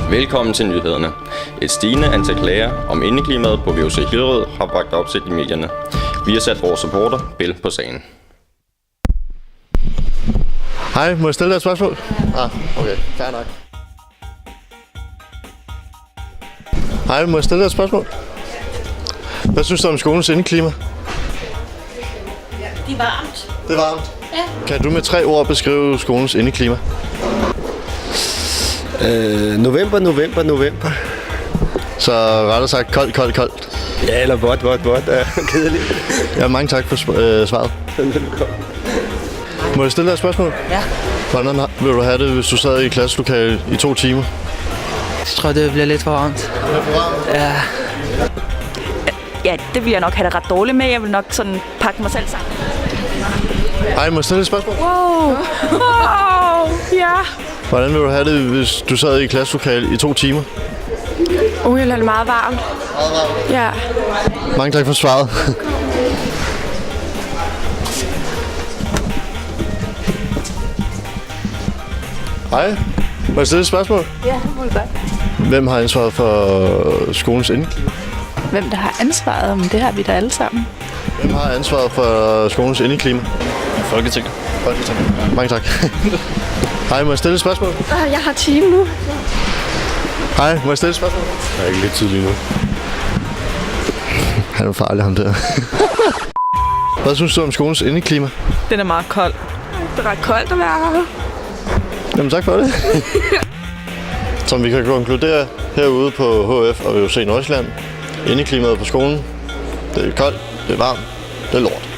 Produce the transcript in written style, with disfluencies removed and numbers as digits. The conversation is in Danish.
Velkommen til nyhederne. Et stigende antal klager om indeklimaet på VUC Hillerød har bragt opsigt i medierne. Vi har sat vores supporter Bill på sagen. Hej, må jeg stille dig et spørgsmål? Okay, fair nok. Hej, må jeg stille dig et spørgsmål? Hvad synes du om skolens indeklima? Det er varmt. Det er varmt. Ja. Kan du med 3 ord beskrive skolens indeklima? November. Så rettere sagt koldt. Ja, eller vådt. Ja, kedeligt. Ja, mange tak for svaret. Må jeg stille dig et spørgsmål? Ja. Hvordan vil du have det, hvis du sad i klasselokalet i 2 timer? Jeg tror, det bliver lidt for varmt. Ja. Ja, det vil jeg nok have det ret dårligt med. Jeg vil nok sådan pakke mig selv sammen. Hej, må jeg stille et spørgsmål? Wow, ja. Hvordan vil du have det, hvis du sad i klasselokalet i 2 timer? Jeg er meget varmt. Ja. Mange tak for svaret. Hej, må jeg stille et spørgsmål? Ja, det må du godt. Hvem har ansvaret for skolens indeklima? Hvem der har ansvaret? Men det har vi da alle sammen. Hvem har ansvaret for skolens indeklima? Folketinget. Mange tak. Hej, må jeg stille et spørgsmål? Jeg har time nu. Hej, må jeg stille et spørgsmål? Jeg er ikke lidt tidlig nu. Han er farlig, ham der. Hvad synes du om skolens indeklima? Den er meget kold. Det er ret koldt at være her. Jamen tak for det. Som vi kan konkludere herude på HF og VUC Nordsjælland, indeklimaet på skolen, det er koldt, det er varmt, det er lort.